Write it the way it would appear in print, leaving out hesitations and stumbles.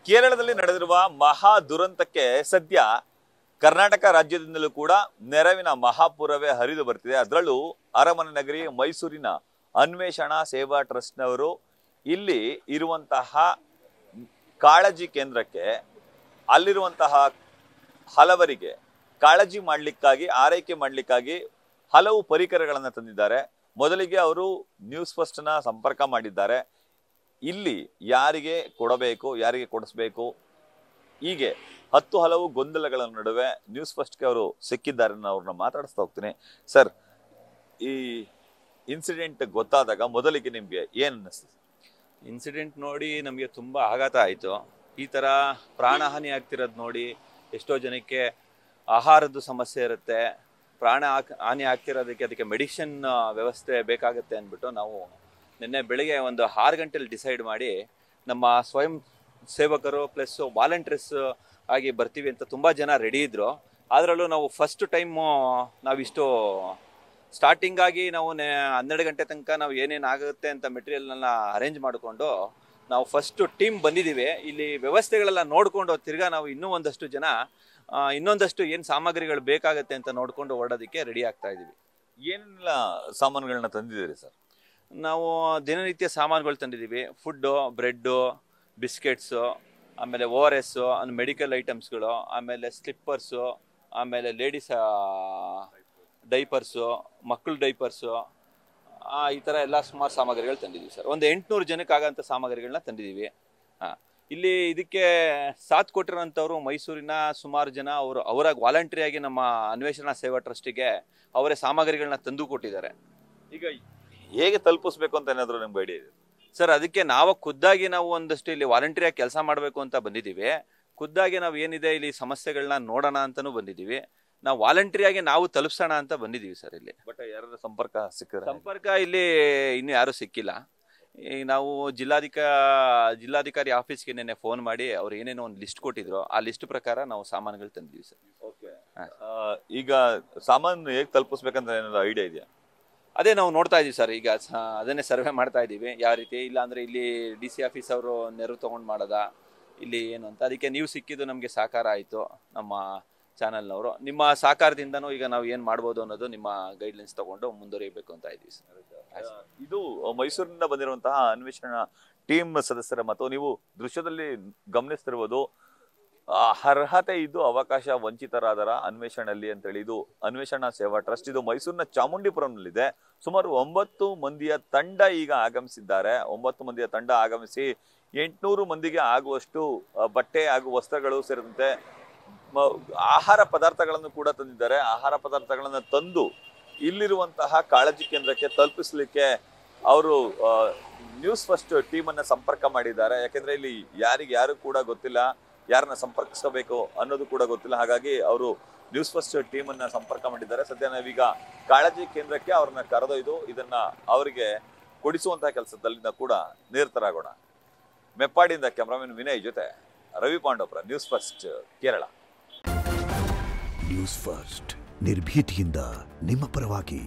ಕೇರಳದಲ್ಲಿ ನಡೆದಿರುವ ಮಹಾ ದುರಂತಕ್ಕೆ ಸದ್ಯ ಕರ್ನಾಟಕ ರಾಜ್ಯದಿಂದಲೂ ಕೂಡ ನೆರವಿನ ಮಹಾಪೂರವೇ ಹರಿದು ಬರ್ತಿದೆ. ಅದರಲ್ಲೂ ಅರಮನೆ ನಗರಿ ಮೈಸೂರಿನ ಅನ್ವೇಷಣಾ ಸೇವಾ ಟ್ರಸ್ಟ್ನವರು ಇಲ್ಲಿ ಇರುವಂತಹ ಕಾಳಜಿ ಕೇಂದ್ರಕ್ಕೆ ಅಲ್ಲಿರುವಂತಹ ಹಲವರಿಗೆ ಕಾಳಜಿ ಮಾಡಲಿಕ್ಕಾಗಿ ಆರೈಕೆ ಮಾಡಲಿಕ್ಕಾಗಿ ಹಲವು ಪರಿಕರಗಳನ್ನು ತಂದಿದ್ದಾರೆ. ಮೊದಲಿಗೆ ಅವರು ನ್ಯೂಸ್ ಫಸ್ಟ್ನ ಸಂಪರ್ಕ ಮಾಡಿದ್ದಾರೆ. ಇಲ್ಲಿ ಯಾರಿಗೆ ಕೊಡಬೇಕು, ಯಾರಿಗೆ ಕೊಡಿಸ್ಬೇಕು, ಹೀಗೆ ಹಲವು ಗೊಂದಲಗಳ ನಡುವೆ ನ್ಯೂಸ್ ಫಸ್ಟ್ಗೆ ಅವರು ಸಿಕ್ಕಿದ್ದಾರೆ. ಅವ್ರನ್ನ ಮಾತಾಡಿಸ್ತಾ ಹೋಗ್ತೀನಿ. ಸರ್, ಈ ಇನ್ಸಿಡೆಂಟ್ ಗೊತ್ತಾದಾಗ ಮೊದಲಿಗೆ ನಿಮಗೆ ಏನು ಅನ್ನಿಸ್ತು? ಇನ್ಸಿಡೆಂಟ್ ನೋಡಿ ನಮಗೆ ತುಂಬ ಆಘಾತ ಆಯಿತು. ಈ ಥರ ಪ್ರಾಣಹಾನಿ ಆಗ್ತಿರೋದು ನೋಡಿ ಎಷ್ಟೋ ಜನಕ್ಕೆ ಆಹಾರದ ಸಮಸ್ಯೆ ಇರುತ್ತೆ, ಹಾನಿ ಆಗ್ತಿರೋದಕ್ಕೆ ಅದಕ್ಕೆ ಮೆಡಿಸಿನ್ ವ್ಯವಸ್ಥೆ ಬೇಕಾಗುತ್ತೆ ಅಂದ್ಬಿಟ್ಟು ನಾವು ನಿನ್ನೆ ಬೆಳಿಗ್ಗೆ ಒಂದು 6 ಗಂಟೆಲಿ ಡಿಸೈಡ್ ಮಾಡಿ ನಮ್ಮ ಸ್ವಯಂ ಸೇವಕರು ಪ್ಲಸ್ ವಾಲಂಟಿಯರ್ಸ್ ಆಗಿ ಬರ್ತೀವಿ ಅಂತ ತುಂಬ ಜನ ರೆಡಿ ಇದ್ದರು. ಅದರಲ್ಲೂ ನಾವು ಫಸ್ಟ್ ಟೈಮು ನಾವಿಷ್ಟು ಸ್ಟಾರ್ಟಿಂಗ್ ಆಗಿ ನಾವು 12 ಗಂಟೆ ತನಕ ನಾವು ಏನೇನು ಆಗುತ್ತೆ ಅಂತ ಮೆಟೀರಿಯಲ್ನೆಲ್ಲ ಅರೇಂಜ್ ಮಾಡಿಕೊಂಡು ನಾವು ಫಸ್ಟು ಟೀಮ್ ಬಂದಿದ್ದೀವಿ. ಇಲ್ಲಿ ವ್ಯವಸ್ಥೆಗಳೆಲ್ಲ ನೋಡಿಕೊಂಡು ತಿರ್ಗಾ ನಾವು ಇನ್ನೊಂದಷ್ಟು ಏನು ಸಾಮಗ್ರಿಗಳು ಬೇಕಾಗುತ್ತೆ ಅಂತ ನೋಡಿಕೊಂಡು ಹೊರಡೋದಕ್ಕೆ ರೆಡಿ ಆಗ್ತಾ ಇದ್ದೀವಿ. ಏನೆಲ್ಲ ಸಾಮಾನುಗಳನ್ನ ತಂದಿದ್ದೀರಿ ಸರ್? ನಾವು ದಿನನಿತ್ಯ ಸಾಮಾನುಗಳು ತಂದಿದ್ದೀವಿ. ಫುಡ್ಡು, ಬ್ರೆಡ್ಡು, ಬಿಸ್ಕೆಟ್ಸು, ಆಮೇಲೆ ORS, ಮೆಡಿಕಲ್ ಐಟಮ್ಸ್ಗಳು, ಆಮೇಲೆ ಸ್ಲಿಪ್ಪರ್ಸು, ಆಮೇಲೆ ಲೇಡೀಸ್ ಡೈಪರ್ಸು, ಮಕ್ಕಳು ಡೈಪರ್ಸು, ಈ ಥರ ಎಲ್ಲ ಸುಮಾರು ಸಾಮಗ್ರಿಗಳು ತಂದಿದ್ದೀವಿ ಸರ್. ಒಂದು 800 ಜನಕ್ಕೆ ಆಗೋಂಥ ಸಾಮಗ್ರಿಗಳನ್ನ ತಂದಿದ್ದೀವಿ. ಇಲ್ಲಿ ಇದಕ್ಕೆ ಸಾಥ್ ಕೊಟ್ಟಿರೋಂಥವ್ರು ಮೈಸೂರಿನ ಸುಮಾರು ಜನ ಅವರಾಗಿ ವಾಲಂಟ್ರಿಯಾಗಿ ನಮ್ಮ ಅನ್ವೇಷಣಾ ಸೇವಾ ಟ್ರಸ್ಟಿಗೆ ಅವರೇ ಸಾಮಗ್ರಿಗಳನ್ನ ತಂದು ಕೊಟ್ಟಿದ್ದಾರೆ. ಈಗ ಹೇಗೆ ತಲುಪಿಸ್ಬೇಕು ಅಂತ ಏನಾದರೂ ನಿಮ್ಗೆ ಐಡಿಯಾ ಇದೆ ಸರ್? ಅದಕ್ಕೆ ಖುದ್ದಾಗಿ ನಾವು ಒಂದಷ್ಟು ಇಲ್ಲಿ ವಾಲಂಟ್ರಿಯಾಗಿ ಕೆಲಸ ಮಾಡಬೇಕು ಅಂತ ಬಂದಿದ್ದೀವಿ. ಖುದ್ದಾಗಿ ನಾವು ಏನಿದೆ ಇಲ್ಲಿ ಸಮಸ್ಯೆಗಳನ್ನ ನೋಡೋಣ ಅಂತಲೂ ಬಂದಿದ್ದೀವಿ. ನಾವು ವಾಲಂಟ್ರಿಯಾಗಿ ನಾವು ತಲುಪಿಸೋಣ ಅಂತ ಬಂದಿದ್ದೀವಿ ಸರ್. ಇಲ್ಲಿ ಬಟ್ ಯಾರು ಸಂಪರ್ಕ ಇಲ್ಲಿ ಇನ್ನೂ ಯಾರೂ ಸಿಕ್ಕಿಲ್ಲ. ಈಗ ನಾವು ಜಿಲ್ಲಾಧಿಕಾರಿ ಆಫೀಸ್ಗೆ ನೆನ್ನೆ ಫೋನ್ ಮಾಡಿ ಅವ್ರು ಏನೇನೋ ಒಂದು ಲಿಸ್ಟ್ ಕೊಟ್ಟಿದ್ರು. ಆ ಲಿಸ್ಟ್ ಪ್ರಕಾರ ನಾವು ಸಾಮಾನುಗಳು ತಂದಿದ್ದೀವಿ ಸರ್. ಓಕೆ. ಈಗ ಸಾಮಾನು ಹೇಗೆ ತಲುಪಿಸ್ಬೇಕಂತ ಏನಾದ್ರು ಐಡಿಯಾ ಇದೆಯಾ? ಅದೇ ನಾವು ನೋಡ್ತಾ ಇದ್ದೀವಿ ಸರ್. ಈಗ ಅದನ್ನೇ ಸರ್ವೆ ಮಾಡ್ತಾ ಇದ್ದೀವಿ ಯಾವ ರೀತಿ. ಇಲ್ಲ ಅಂದರೆ ಇಲ್ಲಿ DC ಆಫೀಸ್ ಅವರು ನೆರವು ತೊಗೊಂಡು ಮಾಡೋದಾ ಇಲ್ಲಿ ಏನು ಅಂತ. ಅದಕ್ಕೆ ನೀವು ಸಿಕ್ಕಿದ್ದು ನಮಗೆ ಸಹಕಾರ ಆಯಿತು, ನಮ್ಮ ಚಾನಲ್ನವರು. ನಿಮ್ಮ ಸಹಕಾರದಿಂದನೂ ಈಗ ನಾವು ಏನು ಮಾಡ್ಬೋದು ಅನ್ನೋದು ನಿಮ್ಮ ಗೈಡ್ಲೈನ್ಸ್ ತೊಗೊಂಡು ಮುಂದುವರಿಯಬೇಕು ಅಂತ ಇದ್ದೀವಿ ಸರ್. ಇದು ಮೈಸೂರಿನಿಂದ ಬಂದಿರುವಂತಹ ಅನ್ವೇಷಣಾ ಟೀಮ್ ಸದಸ್ಯರ ಮತ್ತು ನೀವು ದೃಶ್ಯದಲ್ಲಿ ಗಮನಿಸ್ತಿರ್ಬೋದು, ಅರ್ಹತೆ ಇದ್ದು ಅವಕಾಶ ವಂಚಿತರಾದರ ಅನ್ವೇಷಣೆಯಲ್ಲಿ ಅಂತೇಳಿ ಇದು ಅನ್ವೇಷಣಾ ಸೇವಾ ಟ್ರಸ್ಟ್. ಇದು ಮೈಸೂರಿನ ಚಾಮುಂಡಿಪುರಂನಲ್ಲಿದೆ. ಸುಮಾರು 9 ಮಂದಿಯ ತಂಡ ಈಗ ಆಗಮಿಸಿದ್ದಾರೆ. 9 ಮಂದಿಯ ತಂಡ ಆಗಮಿಸಿ 800 ಮಂದಿಗೆ ಆಗುವಷ್ಟು ಬಟ್ಟೆ ಹಾಗೂ ವಸ್ತ್ರಗಳು ಸೇರಿದಂತೆ ಆಹಾರ ಪದಾರ್ಥಗಳನ್ನು ಕೂಡ ತಂದಿದ್ದಾರೆ. ಆಹಾರ ಪದಾರ್ಥಗಳನ್ನು ತಂದು ಇಲ್ಲಿರುವಂತಹ ಕಾಳಜಿ ಕೇಂದ್ರಕ್ಕೆ ತಲುಪಿಸಲಿಕ್ಕೆ ಅವರು ನ್ಯೂಸ್ ಫಸ್ಟ್ ಟೀಮನ್ನು ಸಂಪರ್ಕ ಮಾಡಿದ್ದಾರೆ. ಯಾಕೆಂದ್ರೆ ಇಲ್ಲಿ ಯಾರು ಕೂಡ ಗೊತ್ತಿಲ್ಲ, ಯಾರನ್ನ ಸಂಪರ್ಕಿಸಬೇಕು ಅನ್ನೋದು ಕೂಡ ಗೊತ್ತಿಲ್ಲ. ಹಾಗಾಗಿ ಅವರು ನ್ಯೂಸ್ ಫಸ್ಟ್ ಟೀಮನ್ನು ಸಂಪರ್ಕ ಮಾಡಿದ್ದಾರೆ. ಸದ್ಯ ನಾವೀಗ ಕಾಳಜಿ ಕೇಂದ್ರಕ್ಕೆ ಅವ್ರನ್ನ ಕರೆದೊಯ್ದು ಇದನ್ನ ಅವರಿಗೆ ಕೊಡಿಸುವಂತಹ ಕೆಲಸದಲ್ಲಿ ಕೂಡ ನಿರತರಾಗೋಣ. ಮೆಪ್ಪಾಡಿಯಿಂದ ಕ್ಯಾಮರಾಮನ್ ವಿನಯ್ ಜೊತೆ Ravi Pandavapura, news first Kerala. News first ನಿರ್ಭೀತಿಯಿಂದ ನಿಮ್ಮ ಪರವಾಗಿ.